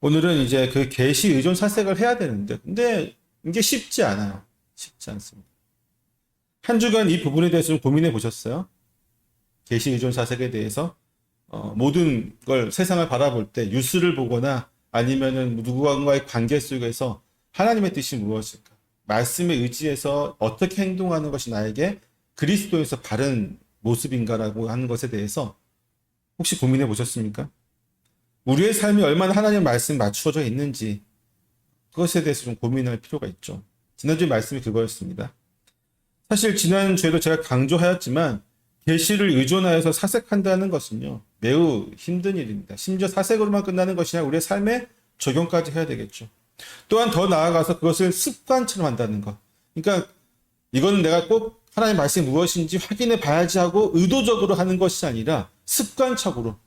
오늘은 이제 그 계시 의존 사색을 해야 되는데, 근데 이게 쉽지 않아요. 쉽지 않습니다. 한 주간 이 부분에 대해서 좀 고민해 보셨어요? 계시 의존 사색에 대해서 모든 걸 세상을 바라볼 때 뉴스를 보거나 아니면은 누구와의 관계 속에서 하나님의 뜻이 무엇일까? 말씀에 의지해서 어떻게 행동하는 것이 나에게 그리스도에서 바른 모습인가라고 하는 것에 대해서 혹시 고민해 보셨습니까? 우리의 삶이 얼마나 하나님의 말씀에 맞추어져 있는지 그것에 대해서 좀 고민할 필요가 있죠. 지난주에 말씀이 그거였습니다. 사실 지난주에도 제가 강조하였지만 계시를 의존하여서 사색한다는 것은요, 매우 힘든 일입니다. 심지어 사색으로만 끝나는 것이 아니라 우리의 삶에 적용까지 해야 되겠죠. 또한 더 나아가서 그것을 습관처럼 한다는 것. 그러니까 이건 내가 꼭 하나님의 말씀이 무엇인지 확인해 봐야지 하고 의도적으로 하는 것이 아니라 습관적으로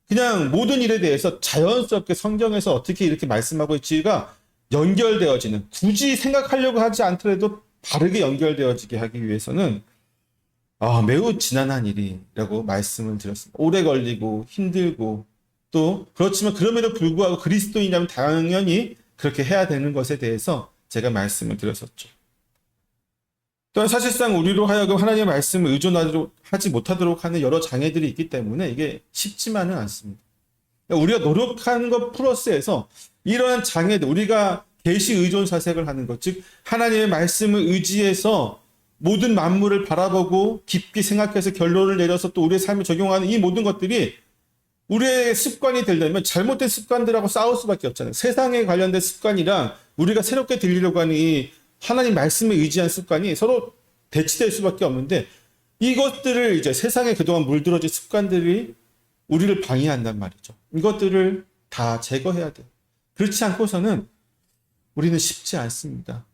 그냥 모든 일에 대해서 자연스럽게 성경에서 어떻게 이렇게 말씀하고 있지가 연결되어지는, 굳이 생각하려고 하지 않더라도 바르게 연결되어지게 하기 위해서는 매우 지난한 일이라고 말씀을 드렸습니다. 오래 걸리고 힘들고 또 그렇지만 그럼에도 불구하고 그리스도인이라면 당연히 그렇게 해야 되는 것에 대해서 제가 말씀을 드렸었죠. 또한 사실상 우리로 하여금 하나님의 말씀을 의존하지 못하도록 하는 여러 장애들이 있기 때문에 이게 쉽지만은 않습니다. 우리가 노력하는 것 플러스에서 이러한 장애들, 우리가 계시 의존 사색을 하는 것, 즉 하나님의 말씀을 의지해서 모든 만물을 바라보고 깊이 생각해서 결론을 내려서 또 우리의 삶에 적용하는 이 모든 것들이 우리의 습관이 되려면 잘못된 습관들하고 싸울 수밖에 없잖아요. 세상에 관련된 습관이랑 우리가 새롭게 들리려고 하는 이 하나님 말씀에 의지한 습관이 서로 대치될 수밖에 없는데, 이것들을 이제 세상에 그동안 물들어진 습관들이 우리를 방해한단 말이죠. 이것들을 다 제거해야 돼요. 그렇지 않고서는 우리는 쉽지 않습니다.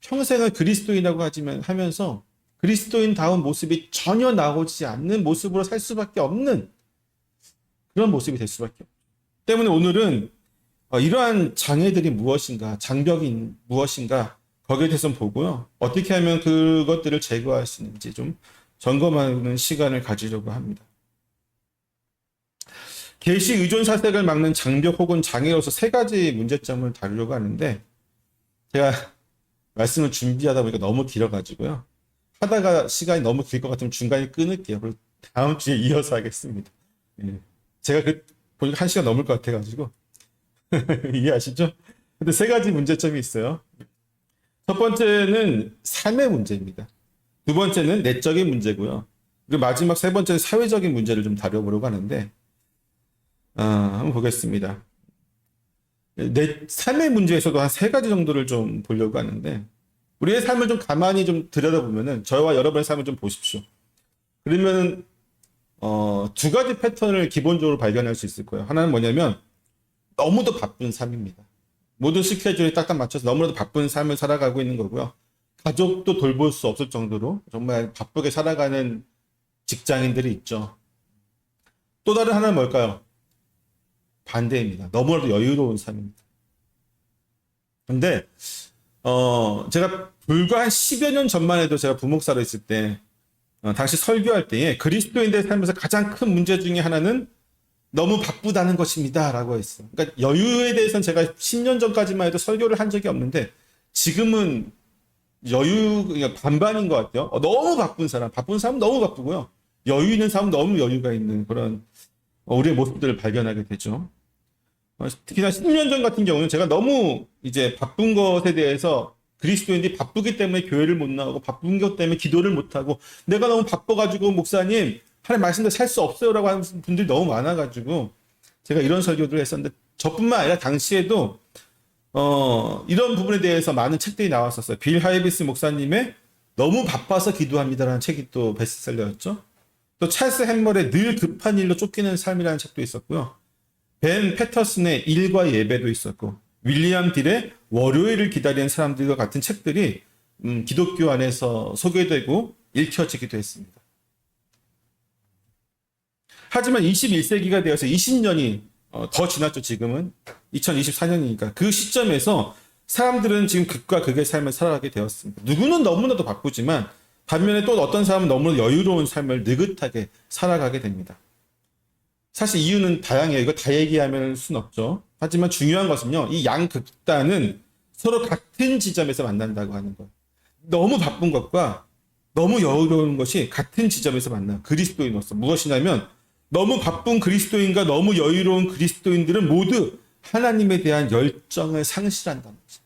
평생을 그리스도인이라고 하면서 그리스도인다운 모습이 전혀 나오지 않는 모습으로 살 수밖에 없는 그런 모습이 될 수밖에 없죠. 때문에 오늘은 이러한 장애들이 무엇인가, 장벽이 무엇인가, 거기에 대해서 보고요. 어떻게 하면 그것들을 제거할 수 있는지 좀 점검하는 시간을 가지려고 합니다. 계시 의존 사색을 막는 장벽 혹은 장애로서 세 가지 문제점을 다루려고 하는데, 제가 말씀을 준비하다 보니까 너무 길어가지고요. 하다가 시간이 너무 길 것 같으면 중간에 끊을게요. 그리고 다음 주에 이어서 하겠습니다. 제가 보니까 1시간 넘을 것 같아가지고. 이해하시죠? 근데 세 가지 문제점이 있어요. 첫 번째는 삶의 문제입니다. 두 번째는 내적인 문제고요. 그리고 마지막 세 번째는 사회적인 문제를 좀 다뤄보려고 하는데, 한번 보겠습니다. 내 삶의 문제에서도 한 세 가지 정도를 좀 보려고 하는데, 우리의 삶을 좀 가만히 좀 들여다보면은, 저와 여러분의 삶을 좀 보십시오. 그러면은, 두 가지 패턴을 기본적으로 발견할 수 있을 거예요. 하나는 뭐냐면, 너무도 바쁜 삶입니다. 모든 스케줄에 딱딱 맞춰서 너무나도 바쁜 삶을 살아가고 있는 거고요. 가족도 돌볼 수 없을 정도로 정말 바쁘게 살아가는 직장인들이 있죠. 또 다른 하나는 뭘까요? 반대입니다. 너무나도 여유로운 삶입니다. 근데 제가 불과 한 10여 년 전만 해도 제가 부목사로 있을 때 당시 설교할 때에 그리스도인들의 삶에서 가장 큰 문제 중에 하나는 너무 바쁘다는 것입니다 라고 했어요. 그러니까 여유에 대해서는 제가 10년 전까지만 해도 설교를 한 적이 없는데, 지금은 그러니까 반반인 것 같아요. 너무 바쁜 사람은 너무 바쁘고요. 여유 있는 사람은 너무 여유가 있는 그런 우리의 모습들을 발견하게 되죠. 특히나 10년 전 같은 경우는 제가 너무 이제 바쁜 것에 대해서, 그리스도인들이 바쁘기 때문에 교회를 못 나오고 바쁜 것 때문에 기도를 못 하고, 내가 너무 바빠가지고 목사님 하나님 말씀대로 살 수 없어요라고 하는 분들이 너무 많아가지고 제가 이런 설교를 했었는데, 저뿐만 아니라 당시에도 이런 부분에 대해서 많은 책들이 나왔었어요. 빌 하이비스 목사님의 너무 바빠서 기도합니다라는 책이 또 베스트셀러였죠. 또 찰스 햄머의 늘 급한 일로 쫓기는 삶이라는 책도 있었고요. 벤 패터슨의 일과 예배도 있었고, 윌리엄 딜의 월요일을 기다리는 사람들과 같은 책들이 기독교 안에서 소개되고 읽혀지기도 했습니다. 하지만 21세기가 되어서 20년이 더 지났죠. 지금은 2024년이니까 그 시점에서 사람들은 지금 극과 극의 삶을 살아가게 되었습니다. 누구는 너무나도 바쁘지만 반면에 또 어떤 사람은 너무 여유로운 삶을 느긋하게 살아가게 됩니다. 사실 이유는 다양해요. 이거 다 얘기하면 수는 없죠. 하지만 중요한 것은요, 이 양극단은 서로 같은 지점에서 만난다고 하는 거예요. 너무 바쁜 것과 너무 여유로운 것이 같은 지점에서 만나요. 그리스도인으로서. 무엇이냐면 너무 바쁜 그리스도인과 너무 여유로운 그리스도인들은 모두 하나님에 대한 열정을 상실한다는 거죠.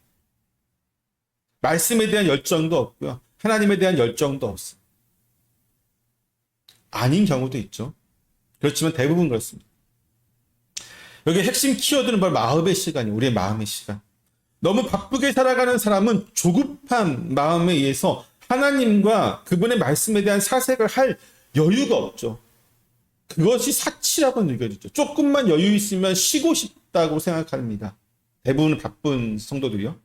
말씀에 대한 열정도 없고요. 하나님에 대한 열정도 없어요. 아닌 경우도 있죠. 그렇지만 대부분 그렇습니다. 여기 핵심 키워드는 바로 마음의 시간이에요. 우리의 마음의 시간. 너무 바쁘게 살아가는 사람은 조급한 마음에 의해서 하나님과 그분의 말씀에 대한 사색을 할 여유가 없죠. 그것이 사치라고 느껴지죠. 조금만 여유 있으면 쉬고 싶다고 생각합니다. 대부분 바쁜 성도들이요.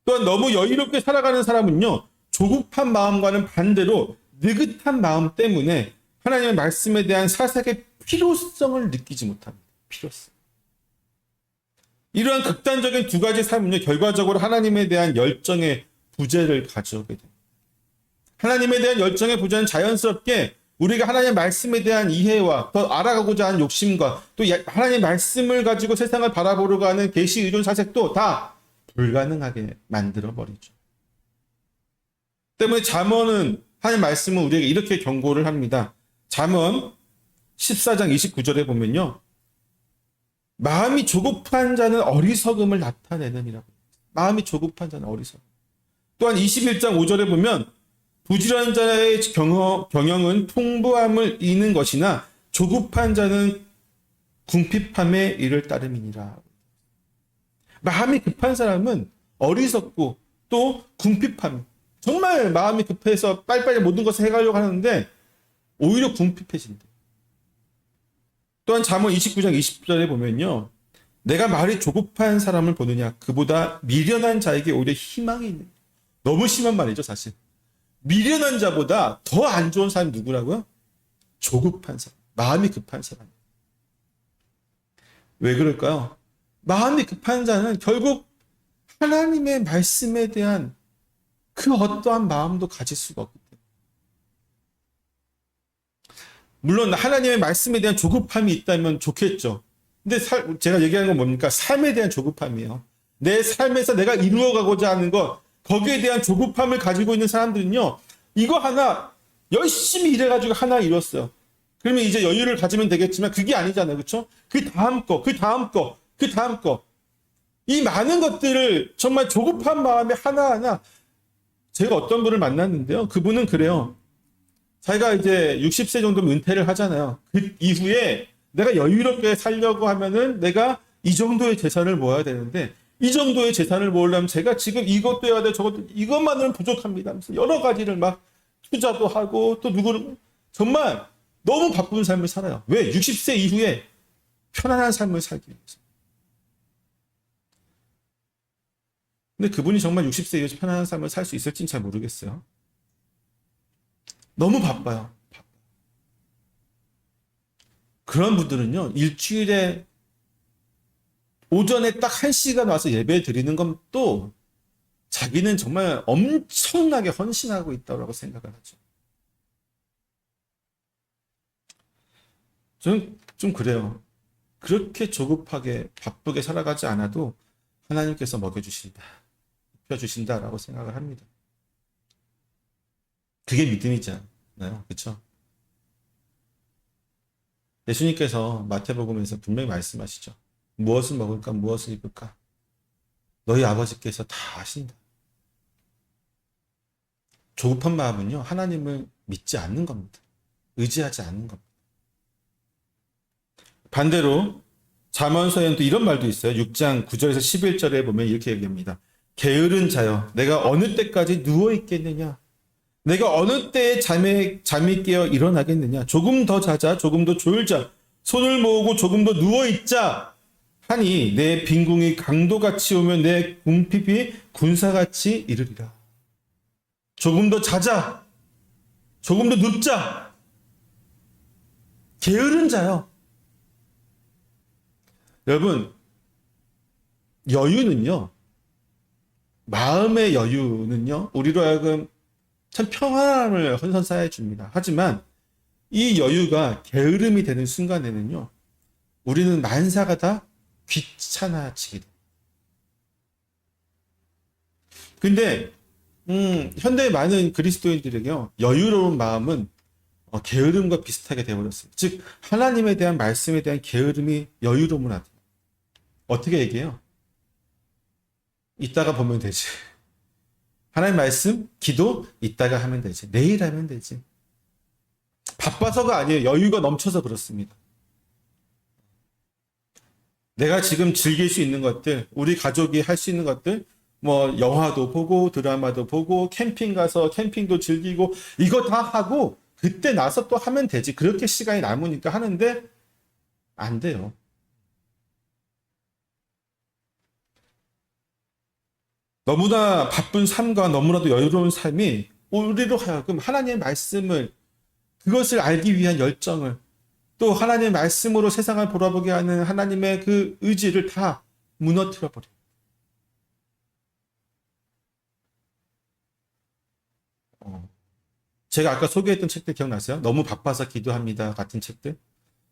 또한 너무 여유롭게 살아가는 사람은요, 조급한 마음과는 반대로 느긋한 마음 때문에 하나님의 말씀에 대한 사색의 필요성을 느끼지 못합니다. 필요성. 이러한 극단적인 두 가지 삶은요, 결과적으로 하나님에 대한 열정의 부재를 가져오게 됩니다. 하나님에 대한 열정의 부재는 자연스럽게 우리가 하나님의 말씀에 대한 이해와 더 알아가고자 하는 욕심과 또 하나님의 말씀을 가지고 세상을 바라보려고 하는 계시 의존 사색도 다 불가능하게 만들어버리죠. 때문에 잠언은 하나님의 말씀은 우리에게 이렇게 경고를 합니다. 잠언 14장 29절에 보면요. 마음이 조급한 자는 어리석음을 나타내느니라고. 마음이 조급한 자는 어리석음. 또한 21장 5절에 보면 부지런한 자의 경영은 풍부함을 이는 것이나 조급한 자는 궁핍함에 이를 따름이니라. 마음이 급한 사람은 어리석고 또 궁핍함. 정말 마음이 급해서 빨리빨리 모든 것을 해가려고 하는데 오히려 궁핍해진다. 또한 잠언 29장 20절에 보면요. 내가 말이 조급한 사람을 보느냐. 그보다 미련한 자에게 오히려 희망이 있는. 너무 심한 말이죠, 사실. 미련한 자보다 더 안 좋은 사람이 누구라고요? 조급한 사람. 마음이 급한 사람. 왜 그럴까요? 마음이 급한 자는 결국 하나님의 말씀에 대한 그 어떠한 마음도 가질 수가 없기 때문에. 물론 하나님의 말씀에 대한 조급함이 있다면 좋겠죠. 근데 제가 얘기하는 건 뭡니까? 삶에 대한 조급함이에요. 내 삶에서 내가 이루어가고자 하는 것, 거기에 대한 조급함을 가지고 있는 사람들은요. 이거 하나 열심히 일해가지고 하나 이뤘어요. 그러면 이제 여유를 가지면 되겠지만 그게 아니잖아요. 그렇죠? 그 다음 거, 그 다음 거, 그 다음 거. 이 많은 것들을 정말 조급한 마음에 하나하나 제가 어떤 분을 만났는데요. 그분은 그래요. 자기가 이제 60세 정도면 은퇴를 하잖아요. 그 이후에 내가 여유롭게 살려고 하면은 내가 이 정도의 재산을 모아야 되는데 이 정도의 재산을 모으려면 제가 지금 이것도 해야 돼, 저것도, 이것만으로는 부족합니다. 여러 가지를 막 투자도 하고 또 누구를 정말 너무 바쁜 삶을 살아요. 왜? 60세 이후에 편안한 삶을 살기 위해서. 근데 그분이 정말 60세 이후에 편안한 삶을 살 수 있을지는 잘 모르겠어요. 너무 바빠요. 그런 분들은요, 일주일에 오전에 딱 1시간 와서 예배 드리는 건 또 자기는 정말 엄청나게 헌신하고 있다고 생각을 하죠. 저는 좀 그래요. 그렇게 조급하게 바쁘게 살아가지 않아도 하나님께서 먹여주신다, 입혀주신다라고 생각을 합니다. 그게 믿음이잖아요. 그렇죠? 예수님께서 마태복음에서 분명히 말씀하시죠. 무엇을 먹을까, 무엇을 입을까? 너희 아버지께서 다 아신다. 조급한 마음은요, 하나님을 믿지 않는 겁니다. 의지하지 않는 겁니다. 반대로 잠언서에는 또 이런 말도 있어요. 6장 9절에서 11절에 보면 이렇게 얘기합니다. 게으른 자여, 내가 어느 때까지 누워 있겠느냐? 내가 어느 때에 잠이 깨어 일어나겠느냐? 조금 더 자자, 조금 더 졸자, 손을 모으고 조금 더 누워 있자 하니 내 빈궁이 강도같이 오면 내 궁핍이 군사같이 이르리라. 조금 더 자자, 조금 더 눕자. 게으른 자요. 여러분, 여유는요, 마음의 여유는요, 우리로 하여금 참 평안함을 선사해 줍니다. 하지만 이 여유가 게으름이 되는 순간에는요, 우리는 만사가 다 귀찮아지게 됩니다. 근데 현대의 많은 그리스도인들에게요, 여유로운 마음은 게으름과 비슷하게 되어버렸습니다. 즉 하나님에 대한 말씀에 대한 게으름이 여유로움을 하죠. 어떻게 얘기해요? 이따가 보면 되지. 하나님 말씀, 기도 이따가 하면 되지. 내일 하면 되지. 바빠서가 아니에요. 여유가 넘쳐서 그렇습니다. 내가 지금 즐길 수 있는 것들, 우리 가족이 할 수 있는 것들, 뭐 영화도 보고 드라마도 보고 캠핑 가서 캠핑도 즐기고 이거 다 하고 그때 나서 또 하면 되지. 그렇게 시간이 남으니까 하는데 안 돼요. 너무나 바쁜 삶과 너무나도 여유로운 삶이 우리로 하여금 하나님의 말씀을, 그것을 알기 위한 열정을, 또 하나님의 말씀으로 세상을 돌아보게 하는 하나님의 그 의지를 다 무너뜨려 버려요. 제가 아까 소개했던 책들 기억나세요? 너무 바빠서 기도합니다 같은 책들.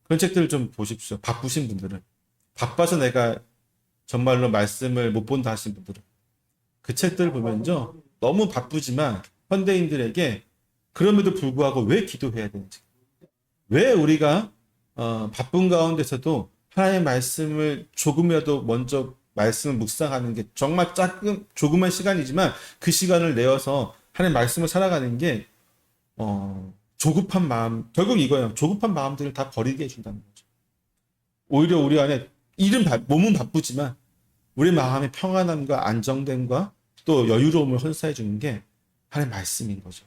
그런 책들을 좀 보십시오. 바쁘신 분들은. 바빠서 내가 정말로 말씀을 못 본다 하신 분들은. 그 책들 보면요, 너무 바쁘지만 현대인들에게 그럼에도 불구하고 왜 기도해야 되는지, 왜 우리가 바쁜 가운데서도 하나님의 말씀을 조금이라도 먼저 말씀을 묵상하는 게, 정말 조그만 시간이지만 그 시간을 내어서 하나님의 말씀을 살아가는 게 조급한 마음, 결국 이거예요. 조급한 마음들을 다 버리게 해준다는 거죠. 오히려 우리 안에 몸은 바쁘지만 우리 마음의 평안함과 안정됨과 또 여유로움을 헌사해 주는 게 하나님의 말씀인 거죠.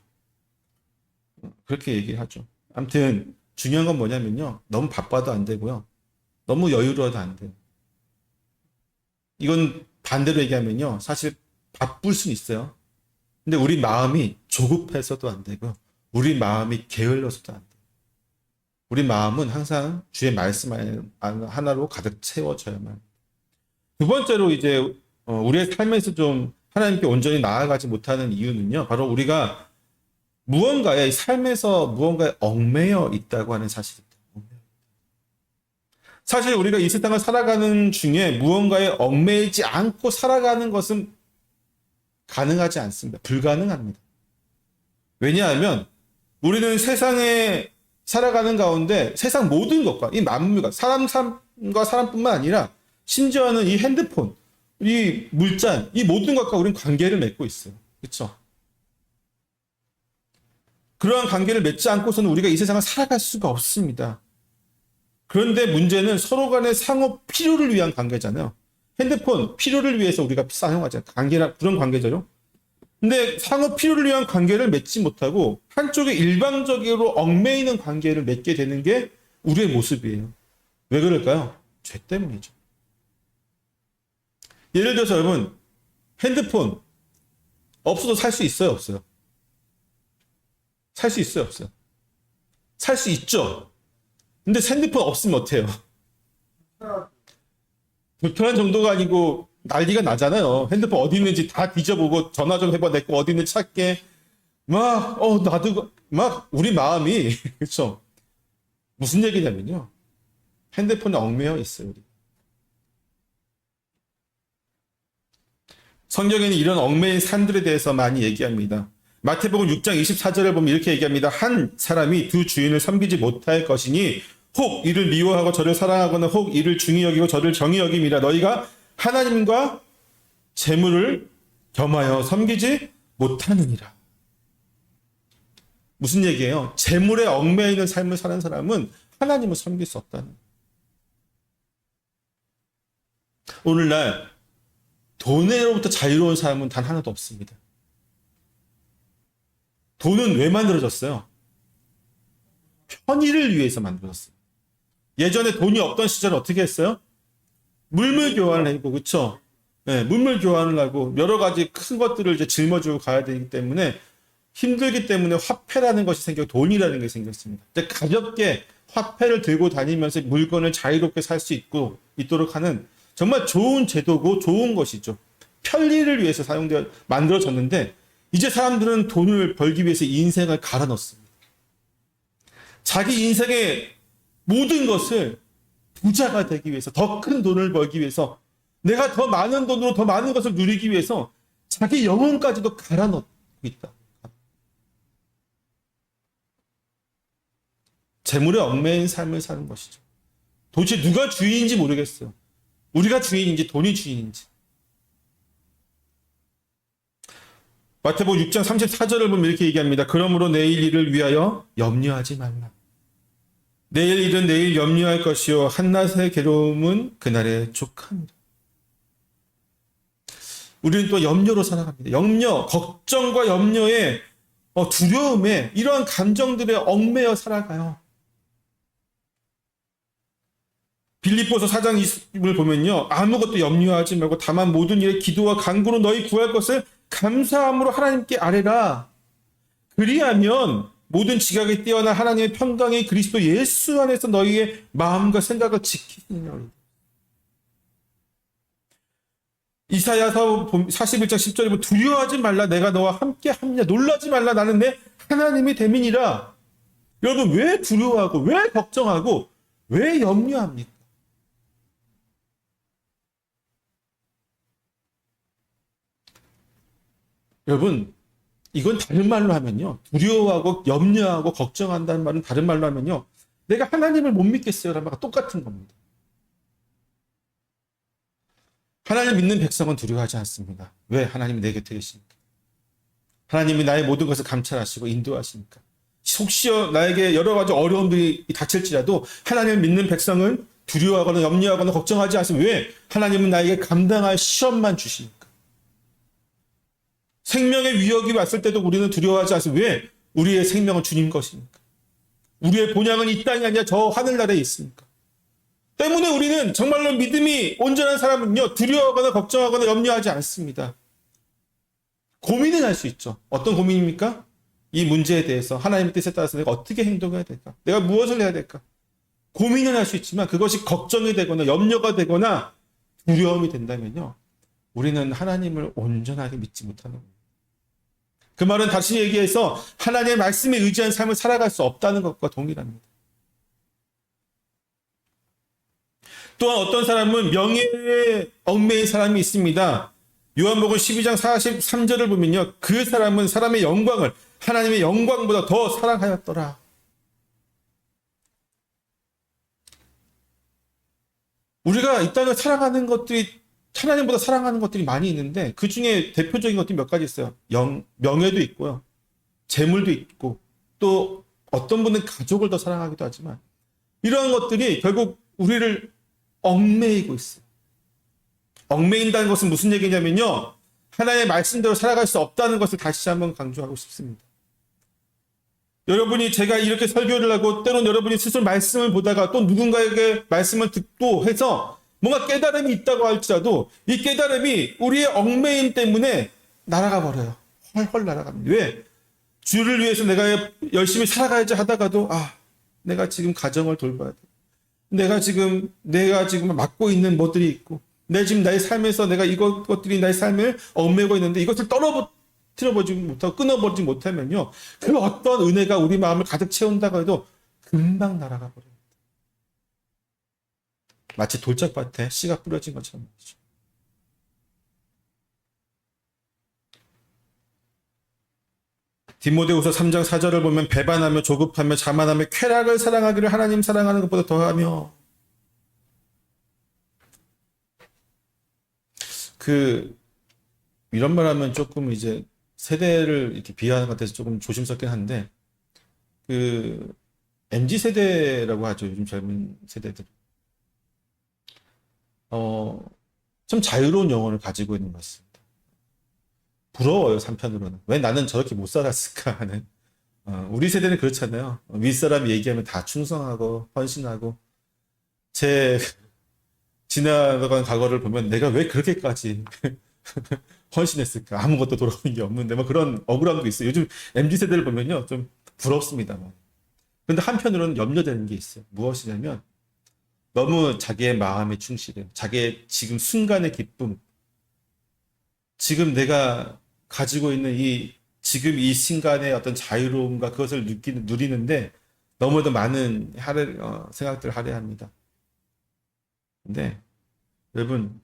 그렇게 얘기하죠. 아무튼 중요한 건 뭐냐면요, 너무 바빠도 안 되고요, 너무 여유로워도 안 돼요. 이건 반대로 얘기하면요, 사실 바쁠 수는 있어요. 근데 우리 마음이 조급해서도 안 되고요, 우리 마음이 게을러서도 안 돼요. 우리 마음은 항상 주의 말씀 하나로 가득 채워져야만. 두 번째로 이제 우리의 삶에서 좀 하나님께 온전히 나아가지 못하는 이유는요, 바로 우리가 삶에서 무언가에 얽매여 있다고 하는 사실입니다. 사실 우리가 이 세상을 살아가는 중에 무언가에 얽매이지 않고 살아가는 것은 가능하지 않습니다. 불가능합니다. 왜냐하면 우리는 세상에 살아가는 가운데 세상 모든 것과 이 만물과 사람과 사람뿐만 아니라 심지어는 이 핸드폰, 이 물잔, 이 모든 것과 우리는 관계를 맺고 있어요. 그렇죠? 그러한 관계를 맺지 않고서는 우리가 이 세상을 살아갈 수가 없습니다. 그런데 문제는 서로 간의 상호 필요를 위한 관계잖아요. 핸드폰 필요를 위해서 우리가 사용하잖아요. 그런 관계죠. 근데 상호 필요를 위한 관계를 맺지 못하고 한쪽에 일방적으로 얽매이는 관계를 맺게 되는 게 우리의 모습이에요. 왜 그럴까요? 죄 때문이죠. 예를 들어서 여러분, 핸드폰 없어도 살 수 있어요, 없어요? 살 수 있어요, 없어요? 살 수 있죠. 근데 핸드폰 없으면 어때요? 불편한 정도가 아니고 난리가 나잖아요. 핸드폰 어디 있는지 다 뒤져보고 전화 좀 해봐, 내 거 어디 있는지 찾게. 나도 우리 마음이 그렇죠. 무슨 얘기냐면요, 핸드폰에 얽매여 있어요. 우리. 성경에는 이런 얽매인 삶들에 대해서 많이 얘기합니다. 마태복음 6장 24절을 보면 이렇게 얘기합니다. 한 사람이 두 주인을 섬기지 못할 것이니 혹 이를 미워하고 저를 사랑하거나 혹 이를 중히 여기고 저를 정히 여김이라. 너희가 하나님과 재물을 겸하여 섬기지 못하느니라. 무슨 얘기예요? 재물에 얽매여 있는 삶을 사는 사람은 하나님을 섬길 수 없다는. 오늘날 돈으로부터 자유로운 사람은 단 하나도 없습니다. 돈은 왜 만들어졌어요? 편의를 위해서 만들어졌어요. 예전에 돈이 없던 시절에 어떻게 했어요? 물물 교환을 하고, 그쵸? 네, 물물 교환을 하고 여러 가지 큰 것들을 이제 짊어지고 가야 되기 때문에 힘들기 때문에 화폐라는 것이 생겨, 돈이라는 게 생겼습니다. 이제 가볍게 화폐를 들고 다니면서 물건을 자유롭게 살 수 있도록 하는 정말 좋은 제도고 좋은 것이죠. 편리를 위해서 만들어졌는데 이제 사람들은 돈을 벌기 위해서 인생을 갈아 넣습니다. 자기 인생의 모든 것을 부자가 되기 위해서, 더 큰 돈을 벌기 위해서, 내가 더 많은 돈으로 더 많은 것을 누리기 위해서 자기 영혼까지도 갈아넣고 있다. 재물에 얽매인 삶을 사는 것이죠. 도대체 누가 주인인지 모르겠어요. 우리가 주인인지 돈이 주인인지. 마태복음 6장 34절을 보면 이렇게 얘기합니다. 그러므로 내일 일을 위하여 염려하지 말라. 내일 일은 내일 염려할 것이요 한낮의 괴로움은 그날에 족합니다. 우리는 또 염려로 살아갑니다. 염려, 걱정과 염려에 두려움에 이러한 감정들에 얽매여 살아가요. 빌립보서 4장 20을 보면요. 아무것도 염려하지 말고 다만 모든 일에 기도와 간구로 너희 구할 것을 감사함으로 하나님께 아뢰라. 그리하면 모든 지각이 뛰어난 하나님의 평강이 그리스도 예수 안에서 너희의 마음과 생각을 지키시느니라. 이사야서 41장 10절에 보면 두려워하지 말라. 내가 너와 함께 합니다. 놀라지 말라. 나는 내 하나님이 됨이니라. 여러분 왜 두려워하고 왜 걱정하고 왜 염려합니까? 여러분 이건 다른 말로 하면요. 두려워하고 염려하고 걱정한다는 말은 다른 말로 하면요. 내가 하나님을 못 믿겠어요. 라는 말과 똑같은 겁니다. 하나님 믿는 백성은 두려워하지 않습니다. 왜? 하나님이 내 곁에 계시니까. 하나님이 나의 모든 것을 감찰하시고 인도하시니까. 혹시여 나에게 여러 가지 어려움들이 닥칠지라도 하나님을 믿는 백성은 두려워하거나 염려하거나 걱정하지 않습니다. 왜? 하나님은 나에게 감당할 시험만 주시니까. 생명의 위협이 왔을 때도 우리는 두려워하지 않습니다. 왜? 우리의 생명은 주님 것이니까. 우리의 본향은 이 땅이 아니라 저 하늘나라에 있으니까. 때문에 우리는 정말로 믿음이 온전한 사람은요. 두려워하거나 걱정하거나 염려하지 않습니다. 고민은 할 수 있죠. 어떤 고민입니까? 이 문제에 대해서 하나님의 뜻에 따라서 내가 어떻게 행동해야 될까? 내가 무엇을 해야 될까? 고민은 할 수 있지만 그것이 걱정이 되거나 염려가 되거나 두려움이 된다면요. 우리는 하나님을 온전하게 믿지 못하는 거예요. 그 말은 다시 얘기해서 하나님의 말씀에 의지한 삶을 살아갈 수 없다는 것과 동일합니다. 또한 어떤 사람은 명예에 얽매인 사람이 있습니다. 요한복음 12장 43절을 보면요. 그 사람은 사람의 영광을 하나님의 영광보다 더 사랑하였더라. 우리가 이 땅을 사랑하는 것들이 하나님보다 사랑하는 것들이 많이 있는데 그 중에 대표적인 것들이 몇 가지 있어요. 명예도 있고요. 재물도 있고 또 어떤 분은 가족을 더 사랑하기도 하지만 이러한 것들이 결국 우리를 얽매이고 있어요. 얽매인다는 것은 무슨 얘기냐면요. 하나님의 말씀대로 살아갈 수 없다는 것을 다시 한번 강조하고 싶습니다. 여러분이 제가 이렇게 설교를 하고 때로는 여러분이 스스로 말씀을 보다가 또 누군가에게 말씀을 듣고 해서 뭔가 깨달음이 있다고 할지라도 이 깨달음이 우리의 얽매임 때문에 날아가 버려요. 헐헐 날아갑니다. 왜? 주를 위해서 내가 열심히 살아가야지 하다가도 내가 지금 가정을 돌봐야 돼. 내가 지금 맡고 있는 뭐들이 있고 내 지금 나의 삶에서 내가 이것들이 나의 삶을 얽매고 있는데 이것을 틀어버리지 못하고 끊어버리지 못하면요. 그 어떤 은혜가 우리 마음을 가득 채운다고 해도 금방 날아가 버려요. 마치 돌짝밭에 씨가 뿌려진 것처럼 말이죠. 디모데후서 3장 4절을 보면 배반하며 조급하며 자만하며 쾌락을 사랑하기를 하나님 사랑하는 것보다 더하며 이런 말 하면 조금 이제 세대를 이렇게 비하하는 것 같아서 조금 조심스럽긴 한데 MZ 세대라고 하죠. 요즘 젊은 세대들. 좀 자유로운 영혼을 가지고 있는 것 같습니다. 부러워요, 한편으로는. 왜 나는 저렇게 못 살았을까 하는. 우리 세대는 그렇잖아요. 윗사람이 얘기하면 다 충성하고 헌신하고 제 지나간 과거를 보면 내가 왜 그렇게까지 헌신했을까? 아무것도 돌아오는 게 없는데 뭐 그런 억울함도 있어요. 요즘 MZ세대를 보면요. 좀 부럽습니다. 그런데 한편으로는 염려되는 게 있어요. 무엇이냐면 너무 자기의 마음에 충실해. 자기의 지금 순간의 기쁨. 지금 내가 가지고 있는 지금 이 순간의 어떤 자유로움과 그것을 누리는데 너무도 많은 생각들을 할애합니다. 근데 여러분,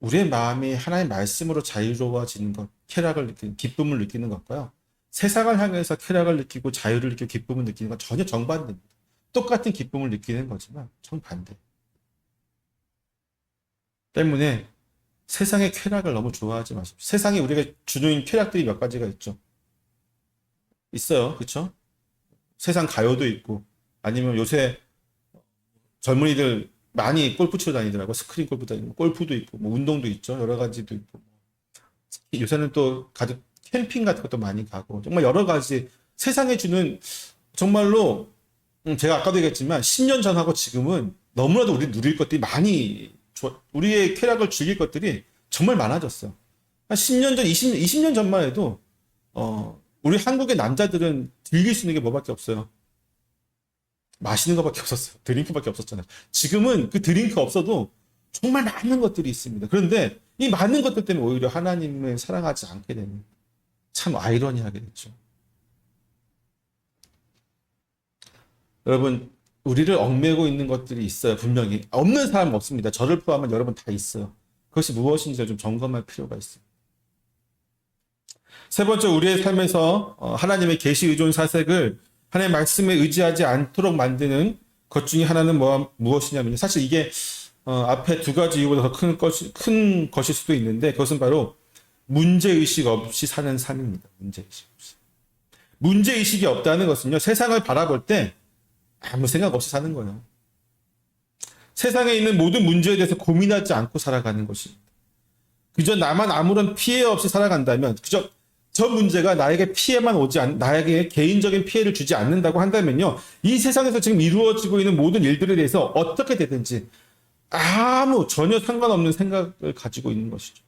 우리의 마음이 하나님의 말씀으로 자유로워지는 것, 쾌락을 느끼는, 기쁨을 느끼는 것과요. 세상을 향해서 쾌락을 느끼고 자유를 느끼고 기쁨을 느끼는 건 전혀 정반대입니다. 똑같은 기쁨을 느끼는 거지만 정반대. 때문에 세상의 쾌락을 너무 좋아하지 마십시오. 세상에 우리가 주는 쾌락들이 몇 가지가 있죠. 있어요. 그렇죠? 세상 가요도 있고 아니면 요새 젊은이들 많이 골프 치러 다니더라고. 스크린 골프 다니고 골프도 있고 뭐 운동도 있죠. 여러 가지도 있고. 요새는 또 가족 캠핑 같은 것도 많이 가고 정말 여러 가지 세상에 주는 정말로 제가 아까도 얘기했지만 10년 전하고 지금은 너무나도 우리 누릴 것들이 많이 우리의 쾌락을 즐길 것들이 정말 많아졌어요. 한 10년 전, 20년 전만 해도 우리 한국의 남자들은 즐길 수 있는 게 뭐밖에 없어요. 마시는 것밖에 없었어요. 드링크밖에 없었잖아요. 지금은 그 드링크 없어도 정말 많은 것들이 있습니다. 그런데 이 많은 것들 때문에 오히려 하나님을 사랑하지 않게 되는 참 아이러니하게 됐죠. 여러분, 우리를 얽매고 있는 것들이 있어요. 분명히. 없는 사람은 없습니다. 저를 포함한 여러분 다 있어요. 그것이 무엇인지 좀 점검할 필요가 있어요. 세 번째, 우리의 삶에서 하나님의 계시 의존 사색을 하나님의 말씀에 의지하지 않도록 만드는 것 중에 하나는 무엇이냐면요. 사실 이게 앞에 두 가지 이유보다 더 큰 것일 수도 있는데 그것은 바로 문제의식 없이 사는 삶입니다. 문제의식 없이. 문제의식이 없다는 것은요. 세상을 바라볼 때 아무 생각 없이 사는 거예요. 세상에 있는 모든 문제에 대해서 고민하지 않고 살아가는 것입니다. 그저 나만 아무런 피해 없이 살아간다면 그저 저 문제가 나에게 피해만 나에게 개인적인 피해를 주지 않는다고 한다면요. 이 세상에서 지금 이루어지고 있는 모든 일들에 대해서 어떻게 되든지 전혀 상관없는 생각을 가지고 있는 것이죠.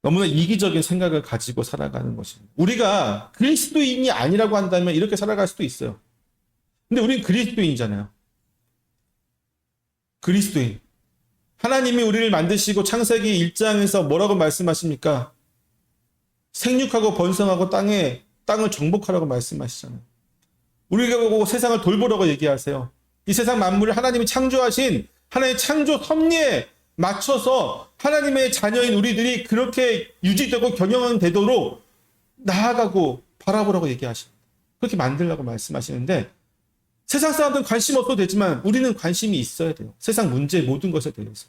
너무나 이기적인 생각을 가지고 살아가는 것입니다. 우리가 그리스도인이 아니라고 한다면 이렇게 살아갈 수도 있어요. 근데 우리는 그리스도인이잖아요. 그리스도인. 하나님이 우리를 만드시고 창세기 1장에서 뭐라고 말씀하십니까? 생육하고 번성하고 땅을 정복하라고 말씀하시잖아요. 우리가 보고 세상을 돌보라고 얘기하세요. 이 세상 만물을 하나님이 창조하신 하나님의 창조 섭리에 맞춰서 하나님의 자녀인 우리들이 그렇게 유지되고 경영되도록 나아가고 바라보라고 얘기하십니다. 그렇게 만들라고 말씀하시는데 세상 사람들은 관심 없어도 되지만 우리는 관심이 있어야 돼요. 세상 문제 모든 것에 대해서.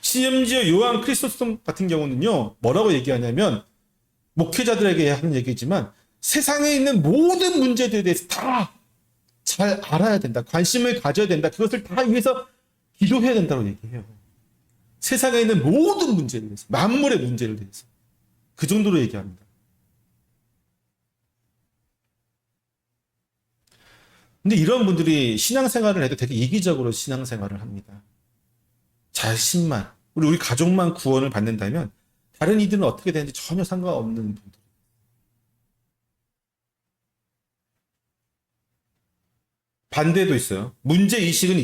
심지어 요한 크리스토스 같은 경우는요. 뭐라고 얘기하냐면 목회자들에게 하는 얘기지만 세상에 있는 모든 문제들에 대해서 다 잘 알아야 된다. 관심을 가져야 된다. 그것을 다 위해서 기도해야 된다고 얘기해요. 세상에 있는 모든 문제에 대해서 만물의 문제를 대해서 그 정도로 얘기합니다. 근데 이런 분들이 신앙생활을 해도 되게 이기적으로 신앙생활을 합니다. 자신만 우리 가족만 구원을 받는다면 다른 이들은 어떻게 되는지 전혀 상관없는 분들. 반대도 있어요. 문제의식이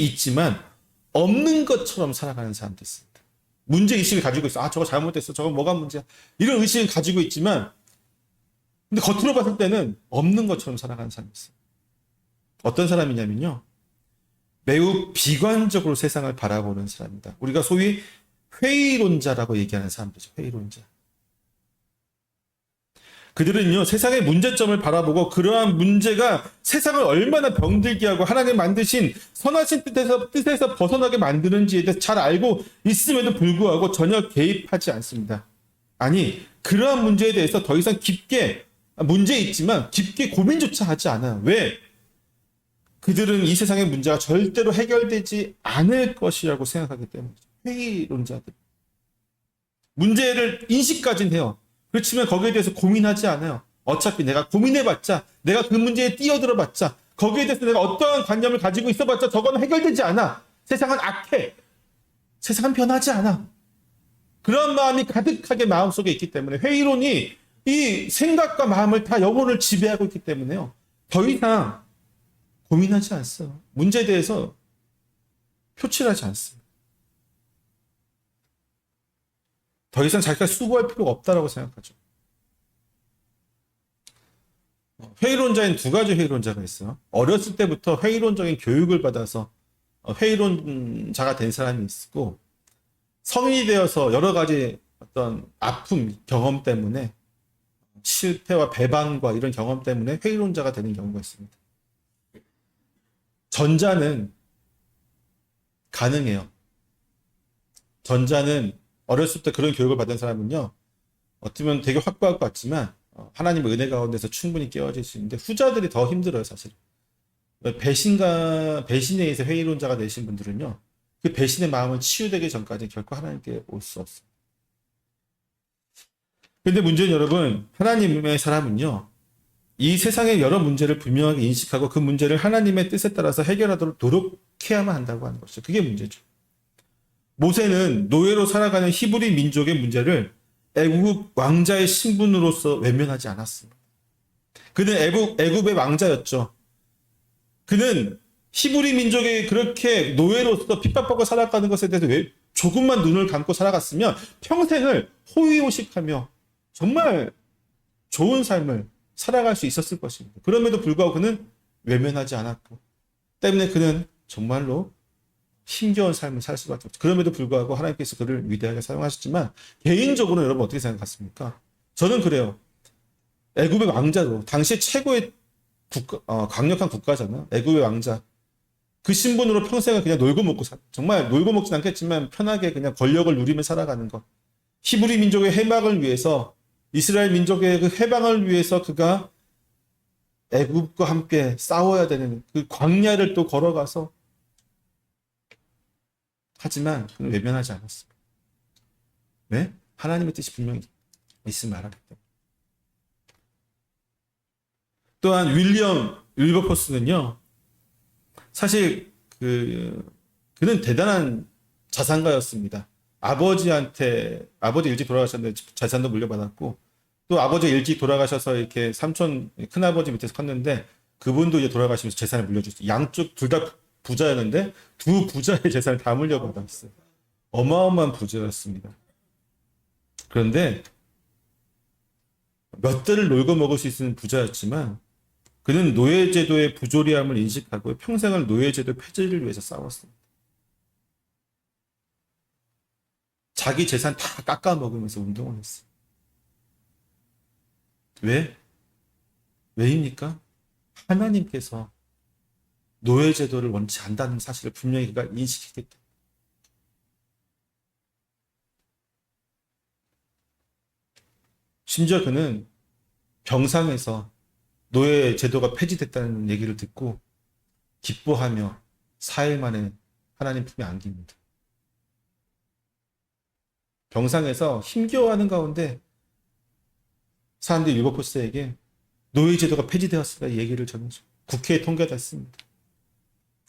있지만 없는 것처럼 살아가는 사람도 있습니다. 문제의식을 가지고 있어. 저거 잘못됐어. 저거 뭐가 문제야. 이런 의식을 가지고 있지만 근데 겉으로 봤을 때는 없는 것처럼 살아가는 사람이 있어요. 어떤 사람이냐면요. 매우 비관적으로 세상을 바라보는 사람입니다. 우리가 소위 회의론자라고 얘기하는 사람들이죠. 회의론자. 그들은요, 세상의 문제점을 바라보고 그러한 문제가 세상을 얼마나 병들게 하고 하나님 만드신 선하신 뜻에서 벗어나게 만드는지에 대해서 잘 알고 있음에도 불구하고 전혀 개입하지 않습니다. 아니, 그러한 문제에 대해서 더 이상 문제 있지만 깊게 고민조차 하지 않아요. 왜? 그들은 이 세상의 문제가 절대로 해결되지 않을 것이라고 생각하기 때문이죠. 회의론자들. 문제를 인식까지는 해요. 그렇지만 거기에 대해서 고민하지 않아요. 어차피 내가 고민해봤자, 내가 그 문제에 뛰어들어봤자, 거기에 대해서 내가 어떠한 관념을 가지고 있어봤자 저거는 해결되지 않아. 세상은 악해. 세상은 변하지 않아. 그런 마음이 가득하게 마음속에 있기 때문에 회의론이 이 생각과 마음을 다 영혼을 지배하고 있기 때문에요. 더 이상 고민하지 않습니다. 문제에 대해서 표출하지 않습니다. 더 이상 자기가 수고할 필요가 없다라고 생각하죠. 회의론자인 두 가지 회의론자가 있어요. 어렸을 때부터 회의론적인 교육을 받아서 회의론자가 된 사람이 있고, 성인이 되어서 여러 가지 어떤 아픔, 경험 때문에 실패와 배반과 이런 경험 때문에 회의론자가 되는 경우가 있습니다. 전자는 가능해요. 전자는 어렸을 때 그런 교육을 받은 사람은요, 어떻게 보면 되게 확고할 것 같지만 하나님의 은혜 가운데서 충분히 깨어질 수 있는데, 후자들이 더 힘들어요, 사실. 배신에 의해서 회의론자가 되신 분들은요, 그 배신의 마음은 치유되기 전까지 결코 하나님께 올 수 없어요. 근데 문제는 여러분, 하나님의 사람은요, 이 세상의 여러 문제를 분명하게 인식하고 그 문제를 하나님의 뜻에 따라서 해결하도록 노력해야만 한다고 하는 것이죠. 그게 문제죠. 모세는 노예로 살아가는 히브리 민족의 문제를 애굽 왕자의 신분으로서 외면하지 않았습니다. 그는 애굽의 왕자였죠. 그는 히브리 민족이 그렇게 노예로서 핍박받고 살아가는 것에 대해서 왜 조금만 눈을 감고 살아갔으면 평생을 호의호식하며 정말 좋은 삶을 살아갈 수 있었을 것입니다. 그럼에도 불구하고 그는 외면하지 않았고, 때문에 그는 정말로 힘겨운 삶을 살 수밖에 없죠. 그럼에도 불구하고 하나님께서 그를 위대하게 사용하셨지만, 개인적으로 여러분 어떻게 생각하십니까? 저는 그래요. 애굽의 왕자로, 당시 최고의 강력한 국가잖아요. 애굽의 왕자. 그 신분으로 평생을 그냥 놀고 먹고 정말 놀고 먹진 않겠지만 편하게 그냥 권력을 누리며 살아가는 것. 히브리 민족의 해방을 위해서, 이스라엘 민족의 그 해방을 위해서 그가 애굽과 함께 싸워야 되는 그 광야를 또 걸어가서, 하지만 그는 외면하지 않았습니다. 왜? 하나님의 뜻이 분명히 있음을 알았기 때문에. 또한 윌리엄 윌버포스는요, 사실 그는 대단한 자산가였습니다. 아버지 일찍 돌아가셨는데 자산도 물려받았고, 또 아버지 일찍 돌아가셔서 이렇게 삼촌 큰아버지 밑에서 컸는데, 그분도 이제 돌아가시면서 재산을 물려줬어요. 양쪽 둘 다 부자였는데 두 부자의 재산을 다 물려받았어요. 어마어마한 부자였습니다. 그런데 몇 대를 놀고 먹을 수 있는 부자였지만, 그는 노예제도의 부조리함을 인식하고 평생을 노예제도 폐지를 위해서 싸웠습니다. 자기 재산 다 깎아먹으면서 운동을 했어요. 왜? 왜입니까? 하나님께서 노예제도를 원치 않다는 사실을 분명히 그가 인식했기 때문에. 심지어 그는 병상에서 노예제도가 폐지됐다는 얘기를 듣고 기뻐하며 4일 만에 하나님 품에 안깁니다. 병상에서 힘겨워하는 가운데 사람들이 윌버포스에게 노예제도가 폐지되었으다 이 얘기를 전해줘. 국회에 통과됐습니다.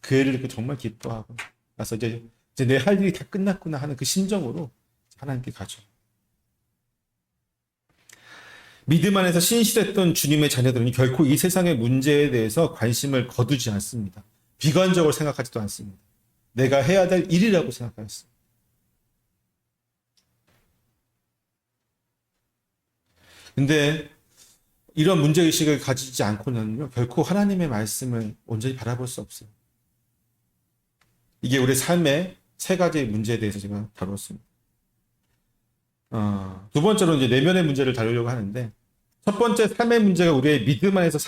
그 애를 정말 기뻐하고 나서 이제 내 할 일이 다 끝났구나 하는 그 심정으로 하나님께 가죠. 믿음 안에서 신실했던 주님의 자녀들은 결코 이 세상의 문제에 대해서 관심을 거두지 않습니다. 비관적으로 생각하지도 않습니다. 내가 해야 될 일이라고 생각하였습니다. 근데 이런 문제의식을 가지지 않고는요, 결코 하나님의 말씀을 온전히 바라볼 수 없어요. 이게 우리 삶의 세 가지 문제에 대해서 제가 다뤘습니다. 두 번째로 이제 내면의 문제를 다루려고 하는데, 첫 번째 삶의 문제가 우리의 믿음 안에서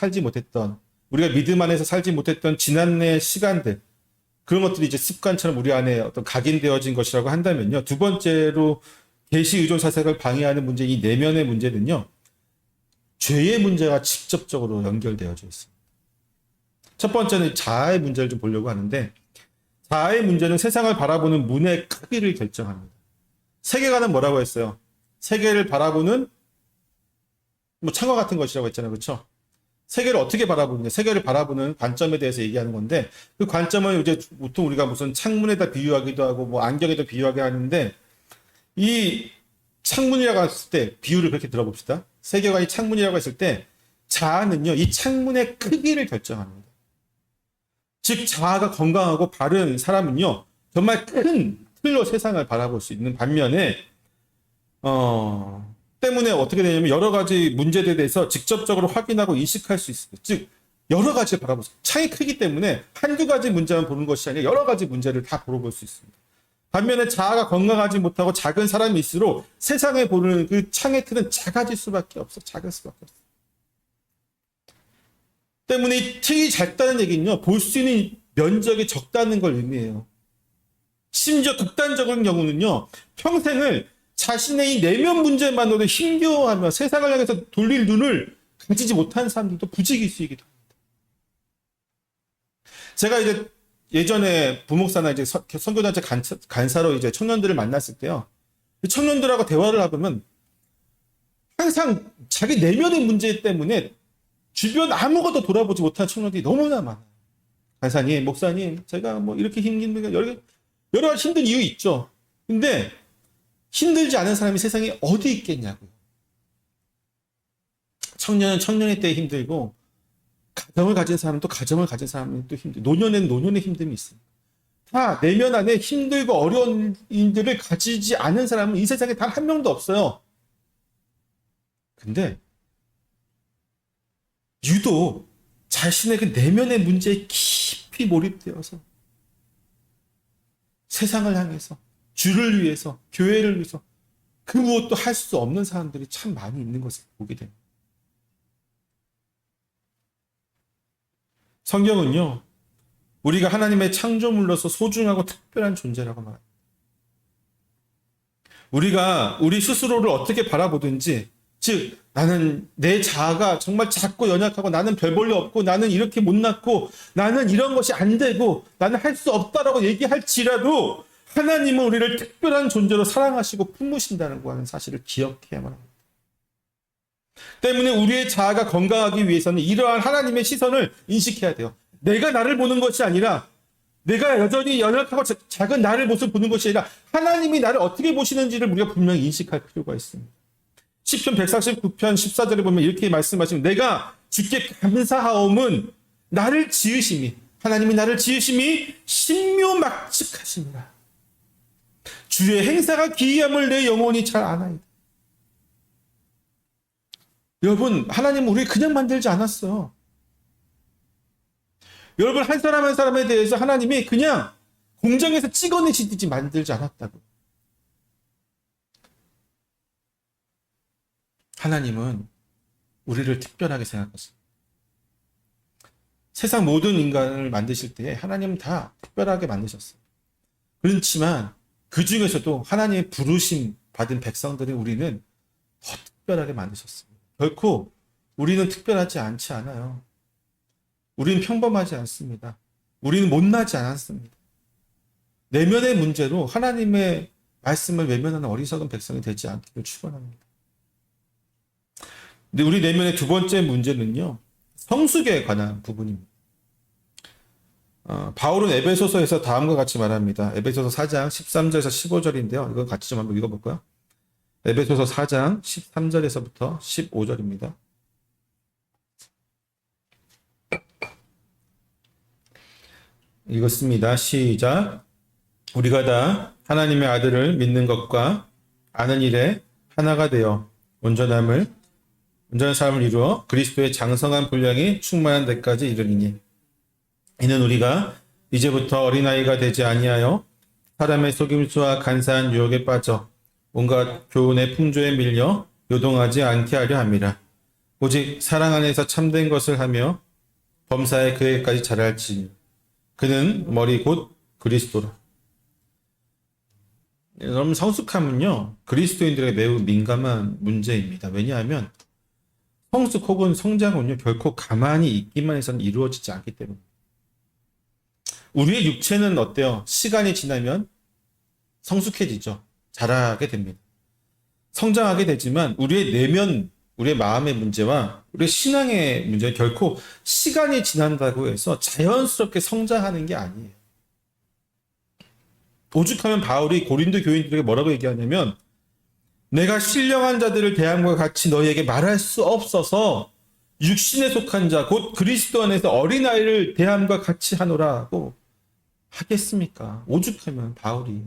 우리가 믿음 안에서 살지 못했던 지난해 시간들, 그런 것들이 이제 습관처럼 우리 안에 어떤 각인되어진 것이라고 한다면요. 두 번째로 계시 의존 사색을 방해하는 문제, 이 내면의 문제는요, 죄의 문제가 직접적으로 연결되어져 있습니다. 첫 번째는 자아의 문제를 좀 보려고 하는데, 자아의 문제는 세상을 바라보는 문의 크기를 결정합니다. 세계관은 뭐라고 했어요? 세계를 바라보는 창과 같은 것이라고 했잖아요. 그렇죠? 세계를 어떻게 바라보느냐, 세계를 바라보는 관점에 대해서 얘기하는 건데, 그 관점을 이제 보통 우리가 무슨 창문에다 비유하기도 하고 안경에다 비유하게 하는데, 이 창문이라고 했을 때 비유를 그렇게 들어봅시다. 세계관이 창문이라고 했을 때 자아는요, 이 창문의 크기를 결정합니다. 즉 자아가 건강하고 바른 사람은요, 정말 큰 틀로 세상을 바라볼 수 있는 반면에 때문에 어떻게 되냐면 여러 가지 문제들에 대해서 직접적으로 확인하고 인식할 수 있습니다. 즉 여러 가지를 바라보세요. 창이 크기 때문에 한두 가지 문제만 보는 것이 아니라 여러 가지 문제를 다 바라볼 수 있습니다. 반면에 자아가 건강하지 못하고 작은 사람일수록 세상에 보는 그 창의 틀은 작아질 수밖에 없어. 작을 수밖에 없어. 때문에 이 틀이 작다는 얘기는요, 볼 수 있는 면적이 적다는 걸 의미해요. 심지어 극단적인 경우는요, 평생을 자신의 이 내면 문제만으로 힘겨워하며 세상을 향해서 돌릴 눈을 가지지 못한 사람들도 부지기수이기도 합니다. 제가 이제 예전에 부목사나 이제 선교단체 간사로 이제 청년들을 만났을 때요, 청년들하고 대화를 해보면 항상 자기 내면의 문제 때문에 주변 아무것도 돌아보지 못한 청년들이 너무나 많아요. 간사님, 목사님, 제가 뭐 이렇게 힘든 여러 가지 힘든 이유 있죠. 근데 힘들지 않은 사람이 세상에 어디 있겠냐고요. 청년은 청년의 때에 힘들고 가정을 가진 사람은 또 가정을 가진 사람은 또 힘들고 노년에는 노년의 힘듦이 있습니다. 다 내면 안에 힘들고 어려운 일들을 가지지 않은 사람은 이 세상에 단 한 명도 없어요. 근데 유독 자신의 그 내면의 문제에 깊이 몰입되어서 세상을 향해서 주를 위해서 교회를 위해서 그 무엇도 할 수 없는 사람들이 참 많이 있는 것을 보게 됩니다. 성경은요, 우리가 하나님의 창조물로서 소중하고 특별한 존재라고 말합니다. 우리가 우리 스스로를 어떻게 바라보든지, 즉 나는 내 자아가 정말 작고 연약하고 나는 별 볼일 없고 나는 이렇게 못났고 나는 이런 것이 안 되고 나는 할 수 없다라고 얘기할지라도 하나님은 우리를 특별한 존재로 사랑하시고 품으신다는 거 하는 사실을 기억해야만 합니다. 때문에 우리의 자아가 건강하기 위해서는 이러한 하나님의 시선을 인식해야 돼요. 내가 나를 보는 것이 아니라 내가 여전히 연약하고 작은 나를 모습 보는 것이 아니라 하나님이 나를 어떻게 보시는지를 우리가 분명히 인식할 필요가 있습니다. 시편 149편 14절에 보면 이렇게 말씀하시면 내가 주께 감사하옴은 나를 지으심이 하나님이 나를 지으심이 신묘막측하시니라. 주의 행사가 기이함을 내 영혼이 잘 아나이다. 여러분, 하나님은 우리를 그냥 만들지 않았어요. 여러분, 한 사람 한 사람에 대해서 하나님이 그냥 공장에서 찍어내시듯이 만들지 않았다고. 하나님은 우리를 특별하게 생각하십니다. 세상 모든 인간을 만드실 때 하나님은 다 특별하게 만드셨어요. 그렇지만 그 중에서도 하나님의 부르심 받은 백성들이 우리는 더 특별하게 만드셨습니다. 결코 우리는 특별하지 않지 않아요. 우리는 평범하지 않습니다. 우리는 못나지 않았습니다. 내면의 문제로 하나님의 말씀을 외면하는 어리석은 백성이 되지 않기를 축원합니다. 근데 우리 내면의 두 번째 문제는요, 성숙에 관한 부분입니다. 바울은 에베소서에서 다음과 같이 말합니다. 에베소서 4장 13절에서 15절인데요. 이거 같이 좀 한번 읽어볼까요? 에베소서 4장 13절에서부터 15절입니다. 읽었습니다. 시작. 우리가 다 하나님의 아들을 믿는 것과 아는 일에 하나가 되어 온전한 삶을 이루어 그리스도의 장성한 분량이 충만한 데까지 이르리니 이는 우리가 이제부터 어린아이가 되지 아니하여 사람의 속임수와 간사한 유혹에 빠져 온갖 교훈의 풍조에 밀려 요동하지 않게 하려 함이라. 오직 사랑 안에서 참된 것을 하며 범사에 그에까지 자랄지 그는 머리 곧 그리스도라. 여러분, 성숙함은요, 그리스도인들에게 매우 민감한 문제입니다. 왜냐하면 성숙 혹은 성장은요, 결코 가만히 있기만 해서는 이루어지지 않기 때문에. 우리의 육체는 어때요? 시간이 지나면 성숙해지죠. 자라게 됩니다. 성장하게 되지만 우리의 내면, 우리의 마음의 문제와 우리의 신앙의 문제는 결코 시간이 지난다고 해서 자연스럽게 성장하는 게 아니에요. 오죽하면 바울이 고린도 교인들에게 뭐라고 얘기하냐면 내가 신령한 자들을 대함과 같이 너희에게 말할 수 없어서 육신에 속한 자 곧 그리스도 안에서 어린아이를 대함과 같이 하노라고 하겠습니까? 오죽하면 바울이.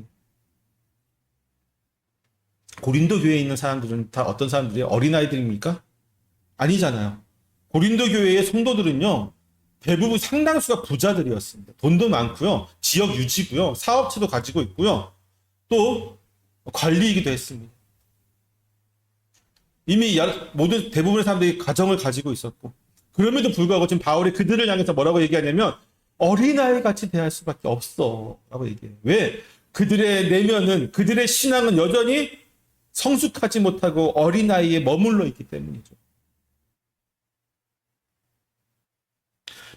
고린도 교회에 있는 사람들은 다 어떤 사람들이에요? 어린아이들입니까? 아니잖아요. 고린도 교회의 성도들은요, 대부분 상당수가 부자들이었습니다. 돈도 많고요, 지역 유지고요, 사업체도 가지고 있고요, 또 관리이기도 했습니다. 이미 모든 대부분의 사람들이 가정을 가지고 있었고, 그럼에도 불구하고 지금 바울이 그들을 향해서 뭐라고 얘기하냐면 어린아이 같이 대할 수밖에 없어 라고 얘기해요. 왜? 그들의 내면은, 그들의 신앙은 여전히 성숙하지 못하고 어린아이에 머물러 있기 때문이죠.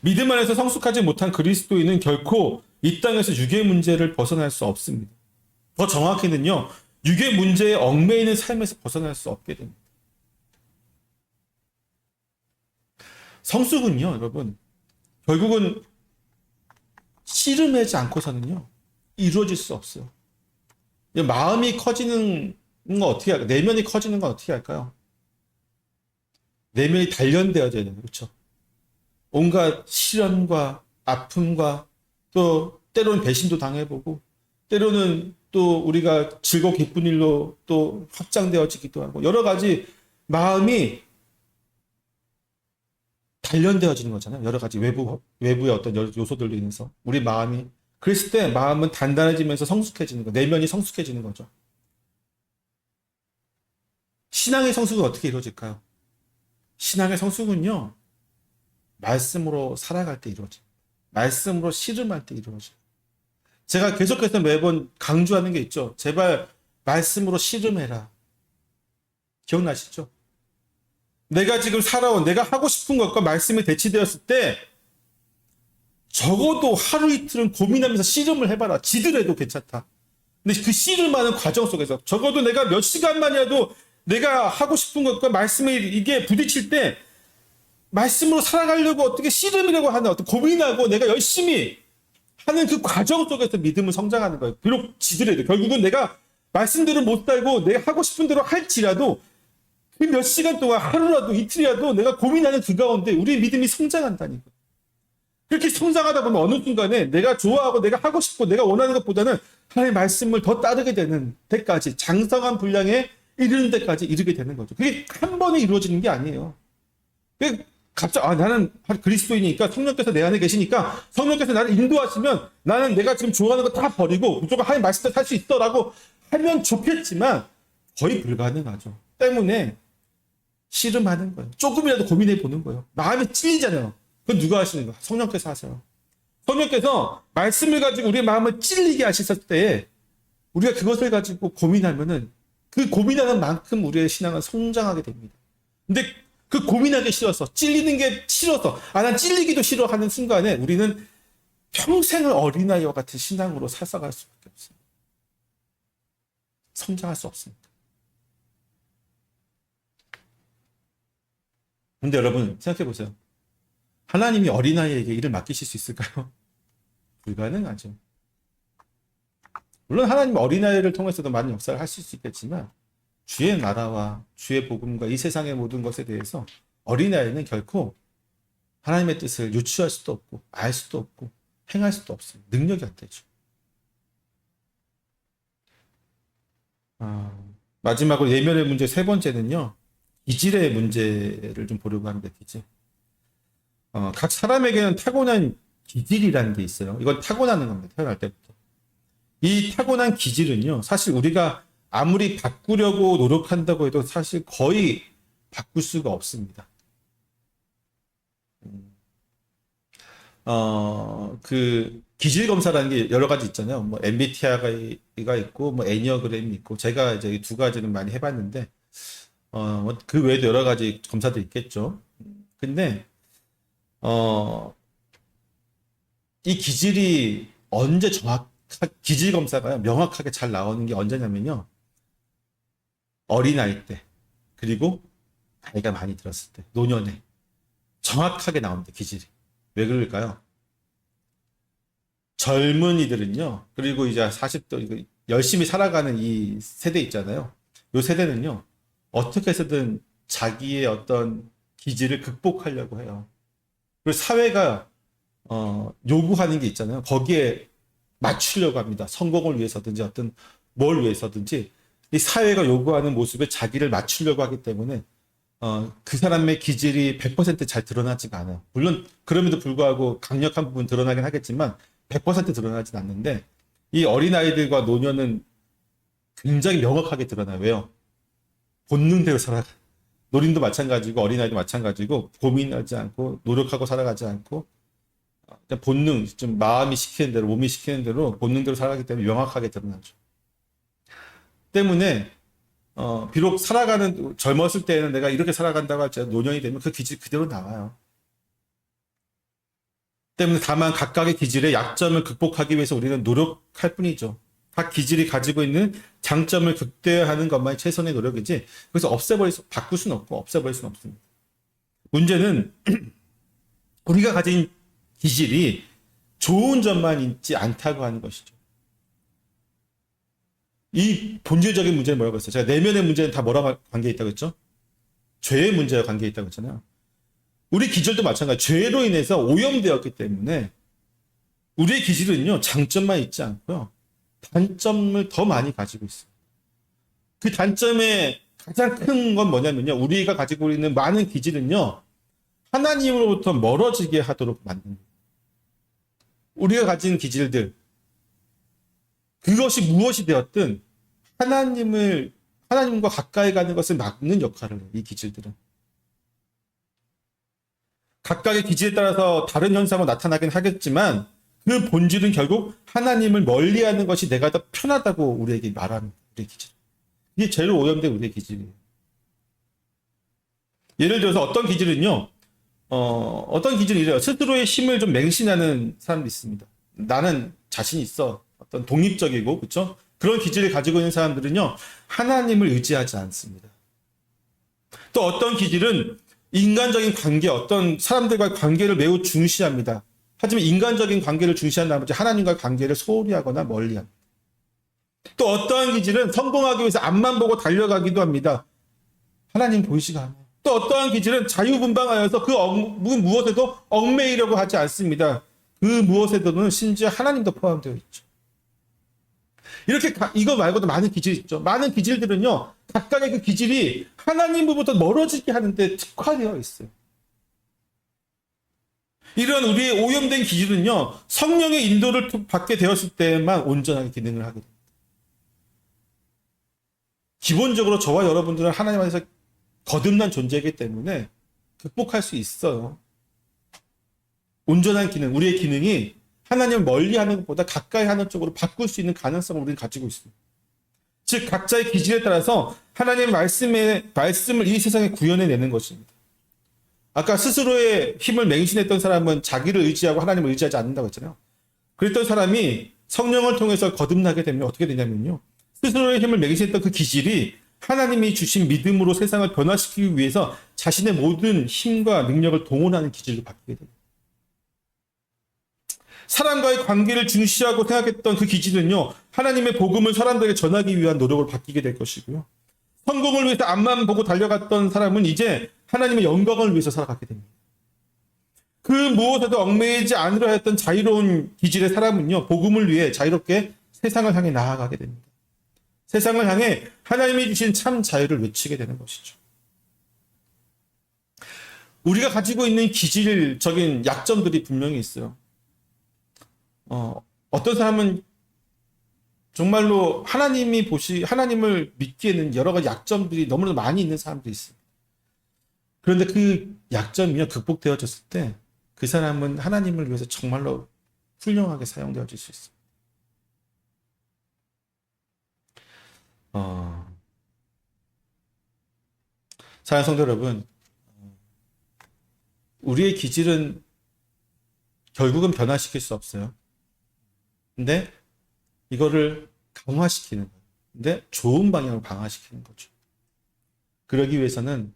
믿음 안에서 성숙하지 못한 그리스도인은 결코 이 땅에서 유괴 문제를 벗어날 수 없습니다. 더 정확히는요, 유괴 문제에 얽매이는 삶에서 벗어날 수 없게 됩니다. 성숙은요, 여러분, 결국은 씨름하지 않고서는요, 이루어질 수 없어요. 마음이 커지는 건 어떻게 할까요? 내면이 커지는 건 어떻게 할까요? 내면이 단련되어야 되는, 그렇죠? 온갖 시련과 아픔과 또 때로는 배신도 당해보고 때로는 또 우리가 즐겁고 기쁜 일로 또 확장되어지기도 하고 여러 가지 마음이 단련되어지는 거잖아요. 여러 가지 외부의 어떤 요소들로 인해서 우리 마음이 그랬을 때 마음은 단단해지면서 성숙해지는 거, 내면이 성숙해지는 거죠. 신앙의 성숙은 어떻게 이루어질까요? 신앙의 성숙은요, 말씀으로 살아갈 때 이루어져요. 말씀으로 씨름할 때 이루어져요. 제가 계속해서 매번 강조하는 게 있죠. 제발 말씀으로 씨름해라. 기억나시죠? 내가 지금 살아온, 내가 하고 싶은 것과 말씀이 대치되었을 때 적어도 하루 이틀은 고민하면서 씨름을 해봐라. 지더라도 괜찮다. 근데 그 씨름하는 과정 속에서 적어도 내가 몇 시간만이라도 내가 하고 싶은 것과 말씀이 이게 부딪힐 때 말씀으로 살아가려고 어떻게 씨름이라고 하는 어떤 고민하고 내가 열심히 하는 그 과정 속에서 믿음을 성장하는 거예요. 비록 지더라도 결국은 내가 말씀대로 못 살고 내가 하고 싶은 대로 할지라도 그 몇 시간 동안 하루라도 이틀이라도 내가 고민하는 그 가운데 우리 믿음이 성장한다니까. 그렇게 성장하다 보면 어느 순간에 내가 좋아하고 내가 하고 싶고 내가 원하는 것보다는 하나님의 말씀을 더 따르게 되는 데까지 장성한 분량에 이르는 데까지 이르게 되는 거죠. 그게 한 번에 이루어지는 게 아니에요. 갑자기 나는 그리스도이니까 성령께서 내 안에 계시니까 성령께서 나를 인도하시면 나는 내가 지금 좋아하는 거 다 버리고 무조건 하나님 말씀대로 살 수 있어라고 하면 좋겠지만 거의 불가능하죠. 때문에 씨름하는 거예요. 조금이라도 고민해 보는 거예요. 마음이 찔리잖아요. 그건 누가 하시는 거예요? 성령께서 하세요. 성령께서 말씀을 가지고 우리의 마음을 찔리게 하셨을 때 우리가 그것을 가지고 고민하면은 그 고민하는 만큼 우리의 신앙은 성장하게 됩니다. 근데 그 고민하기 싫어서 찔리는 게 싫어서 난 찔리기도 싫어하는 순간에 우리는 평생을 어린아이와 같은 신앙으로 살아갈 수밖에 없습니다. 성장할 수 없습니다. 근데 여러분 생각해 보세요. 하나님이 어린아이에게 일을 맡기실 수 있을까요? 불가능하죠. 물론 하나님 어린아이를 통해서도 많은 역사를 하실 수 있겠지만 주의 나라와 주의 복음과 이 세상의 모든 것에 대해서 어린아이는 결코 하나님의 뜻을 유추할 수도 없고 알 수도 없고 행할 수도 없어요. 능력이 안 되죠. 마지막으로 예멸의 문제 세 번째는요. 기질의 문제를 좀 보려고 하는데 기질. 각 사람에게는 타고난 기질이라는 게 있어요. 이건 타고나는 겁니다. 태어날 때부터. 이 타고난 기질은요. 사실 우리가 아무리 바꾸려고 노력한다고 해도 사실 거의 바꿀 수가 없습니다. 그 기질 검사라는 게 여러 가지 있잖아요. 뭐 MBTI가 있고 뭐 애니어그램이 있고 제가 이제 이 두 가지는 많이 해봤는데 그 외에도 여러 가지 검사도 있겠죠. 근데 이 기질이 언제 기질 검사가 명확하게 잘 나오는 게 언제냐면요. 어린아이 때, 그리고 나이가 많이 들었을 때, 노년에 정확하게 나옵니다. 기질이. 왜 그럴까요? 젊은이들은요, 그리고 이제 40대 열심히 살아가는 이 세대 있잖아요. 이 세대는요, 어떻게 해서든 자기의 어떤 기질을 극복하려고 해요. 그리고 사회가 요구하는 게 있잖아요. 거기에 맞추려고 합니다. 성공을 위해서든지 어떤 뭘 위해서든지 이 사회가 요구하는 모습에 자기를 맞추려고 하기 때문에 그 사람의 기질이 100%잘 드러나지가 않아요. 물론 그럼에도 불구하고 강력한 부분 드러나긴 하겠지만 100% 드러나진 않는데 이 어린아이들과 노년은 굉장히 명확하게 드러나요. 왜요? 본능대로 살아가. 노린도 마찬가지고 어린아이도 마찬가지고 고민하지 않고 노력하고 살아가지 않고 그냥 본능, 좀 마음이 시키는 대로 몸이 시키는 대로 본능대로 살아가기 때문에 명확하게 드러나죠. 때문에 비록 살아가는 젊었을 때는 내가 이렇게 살아간다고 할지 노년이 되면 그 기질 그대로 나와요. 때문에 다만 각각의 기질의 약점을 극복하기 위해서 우리는 노력할 뿐이죠. 각 기질이 가지고 있는 장점을 극대화하는 것만이 최선의 노력이지 그래서 바꿀 수는 없고 없애버릴 수는 없습니다. 문제는 우리가 가진 기질이 좋은 점만 있지 않다고 하는 것이죠. 이 본질적인 문제는 뭐라고 했어요? 제가 내면의 문제는 다 뭐랑 관계에 있다고 했죠? 죄의 문제와 관계에 있다고 했잖아요. 우리 기질도 마찬가지. 죄로 인해서 오염되었기 때문에 우리의 기질은요, 장점만 있지 않고요. 단점을 더 많이 가지고 있어요. 그 단점의 가장 큰 건 뭐냐면요. 우리가 가지고 있는 많은 기질은요. 하나님으로부터 멀어지게 하도록 만듭니다. 우리가 가진 기질들 그것이 무엇이 되었든 하나님과 가까이 가는 것을 막는 역할을 해요. 이 기질들은. 각각의 기질에 따라서 다른 현상으로 나타나긴 하겠지만 그 본질은 결국 하나님을 멀리하는 것이 내가 더 편하다고 우리에게 말하는 우리의 기질. 이게 제일 오염된 우리의 기질이에요. 예를 들어서 어떤 기질은요. 어떤 기질이 이래요. 스스로의 힘을 좀 맹신하는 사람도 있습니다. 나는 자신 있어. 어떤 독립적이고 그렇죠? 그런 기질을 가지고 있는 사람들은요. 하나님을 의지하지 않습니다. 또 어떤 기질은 인간적인 관계, 어떤 사람들과의 관계를 매우 중시합니다. 하지만 인간적인 관계를 중시한 나머지 하나님과의 관계를 소홀히 하거나 멀리합니다. 또 어떠한 기질은 성공하기 위해서 앞만 보고 달려가기도 합니다. 하나님 보이지가 않아요. 또 어떠한 기질은 자유분방하여서 그 무엇에도 얽매이려고 하지 않습니다. 그 무엇에도는 심지어 하나님도 포함되어 있죠. 이렇게 이거 말고도 많은 기질이 있죠. 많은 기질들은요. 각각의 그 기질이 하나님으로부터 멀어지게 하는데 특화되어 있어요. 이런 우리의 오염된 기질은요. 성령의 인도를 받게 되었을 때만 온전하게 기능을 하게 됩니다. 기본적으로 저와 여러분들은 하나님 안에서 거듭난 존재이기 때문에 극복할 수 있어요. 온전한 기능, 우리의 기능이 하나님을 멀리하는 것보다 가까이 하는 쪽으로 바꿀 수 있는 가능성을 우리는 가지고 있습니다. 즉 각자의 기질에 따라서 하나님의 말씀을 이 세상에 구현해내는 것입니다. 아까 스스로의 힘을 맹신했던 사람은 자기를 의지하고 하나님을 의지하지 않는다고 했잖아요. 그랬던 사람이 성령을 통해서 거듭나게 되면 어떻게 되냐면요. 스스로의 힘을 맹신했던 그 기질이 하나님이 주신 믿음으로 세상을 변화시키기 위해서 자신의 모든 힘과 능력을 동원하는 기질로 바뀌게 됩니다. 사람과의 관계를 중시하고 생각했던 그 기질은요. 하나님의 복음을 사람들에게 전하기 위한 노력을 바뀌게 될 것이고요. 성공을 위해서 앞만 보고 달려갔던 사람은 이제 하나님의 영광을 위해서 살아가게 됩니다. 그 무엇에도 얽매이지 않으려 했던 자유로운 기질의 사람은요. 복음을 위해 자유롭게 세상을 향해 나아가게 됩니다. 세상을 향해 하나님이 주신 참 자유를 외치게 되는 것이죠. 우리가 가지고 있는 기질적인 약점들이 분명히 있어요. 어떤 사람은 정말로 하나님을 믿기에는 여러 가지 약점들이 너무나도 많이 있는 사람도 있습니다. 그런데 그 약점이 극복되어졌을 때 그 사람은 하나님을 위해서 정말로 훌륭하게 사용되어질 수 있습니다. 사랑하는 성도 여러분, 우리의 기질은 결국은 변화시킬 수 없어요. 근데 이거를 강화시키는 거예요. 근데 좋은 방향으로 강화시키는 거죠. 그러기 위해서는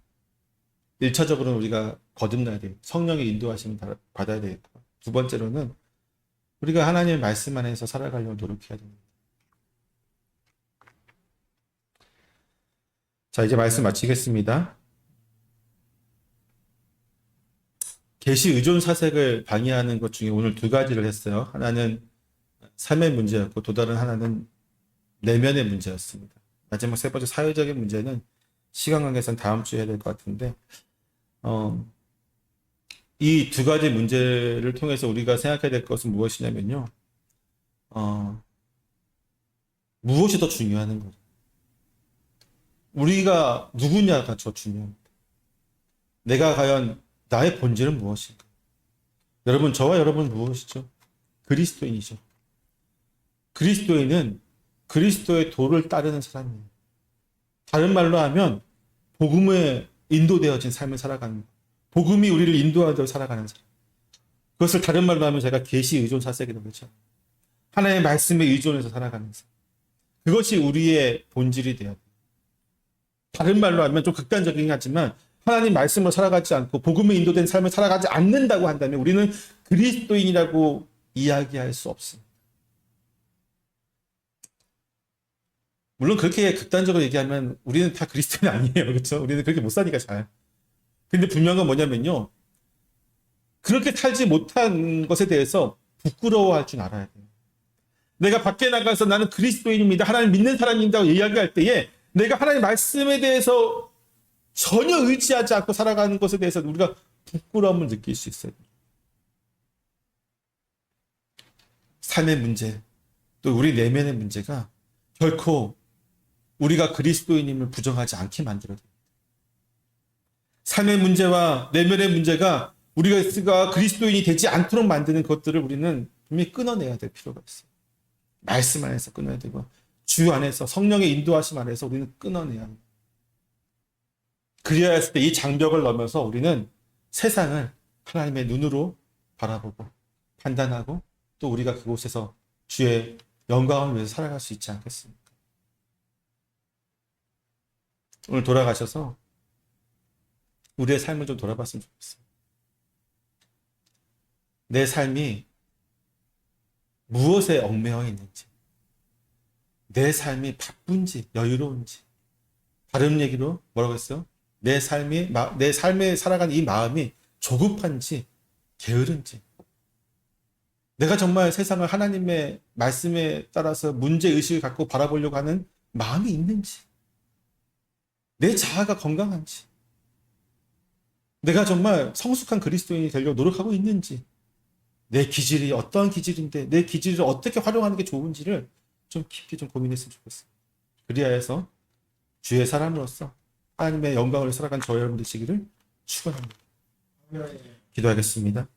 1차적으로는 우리가 거듭나야 돼요. 성령의 인도하심을 받아야 되겠고, 두 번째로는 우리가 하나님의 말씀 안에서 살아가려고 노력해야 됩니다. 자, 이제 말씀 마치겠습니다. 계시 의존 사색을 방해하는 것 중에 오늘 두 가지를 했어요. 하나는 삶의 문제였고 또 다른 하나는 내면의 문제였습니다. 마지막 세 번째 사회적인 문제는 시간 관계상 다음 주에 해야 될 것 같은데, 이 두 가지 문제를 통해서 우리가 생각해야 될 것은 무엇이냐면요. 무엇이 더 중요한 거죠? 우리가 누구냐가 더 중요합니다. 내가 과연 나의 본질은 무엇인가? 여러분, 저와 여러분은 무엇이죠? 그리스도인이죠. 그리스도인은 그리스도의 도를 따르는 사람이에요. 다른 말로 하면 복음에 인도되어진 삶을 살아가는 것. 복음이 우리를 인도하여 살아가는 사람. 그것을 다른 말로 하면 제가 계시 의존 사색이라고 그러죠. 하나님의 말씀에 의존해서 살아가는 사람. 그것이 우리의 본질이 되어야 돼요. 다른 말로 하면 좀 극단적이긴 하지만 하나님 말씀으로 살아가지 않고 복음에 인도된 삶을 살아가지 않는다고 한다면 우리는 그리스도인이라고 이야기할 수 없습니다. 물론 그렇게 극단적으로 얘기하면 우리는 다 그리스도인 아니에요. 그렇죠? 우리는 그렇게 못 사니까 잘. 근데 분명한 건 뭐냐면요. 그렇게 살지 못한 것에 대해서 부끄러워할 줄 알아야 돼요. 내가 밖에 나가서 나는 그리스도인입니다. 하나님 믿는 사람입니다. 이야기할 때에 내가 하나님 말씀에 대해서 전혀 의지하지 않고 살아가는 것에 대해서 우리가 부끄러움을 느낄 수 있어요. 삶의 문제, 또 우리 내면의 문제가 결코 우리가 그리스도인임을 부정하지 않게 만들어야 됩니다. 삶의 문제와 내면의 문제가 우리가 그리스도인이 되지 않도록 만드는 것들을 우리는 분명히 끊어내야 될 필요가 있어요. 말씀 안에서 끊어야 되고 주 안에서 성령의 인도하심 안에서 우리는 끊어내야 합니다. 그래야 했을 때 이 장벽을 넘어서 우리는 세상을 하나님의 눈으로 바라보고 판단하고 또 우리가 그곳에서 주의 영광을 위해서 살아갈 수 있지 않겠습니까? 오늘 돌아가셔서 우리의 삶을 좀 돌아봤으면 좋겠어요. 내 삶이 무엇에 얽매여 있는지, 내 삶이 바쁜지 여유로운지, 다른 얘기로 뭐라고 했어요? 내 삶에 살아가는 이 마음이 조급한지 게으른지, 내가 정말 세상을 하나님의 말씀에 따라서 문제의식을 갖고 바라보려고 하는 마음이 있는지, 내 자아가 건강한지, 내가 정말 성숙한 그리스도인이 되려고 노력하고 있는지, 내 기질이 어떠한 기질인데 내 기질을 어떻게 활용하는 게 좋은지를 좀 깊이 좀 고민했으면 좋겠어요. 그리하여 해서 주의 사람으로서 하나님의 영광을 살아간 저 여러분 되시기를 축원합니다. 기도하겠습니다.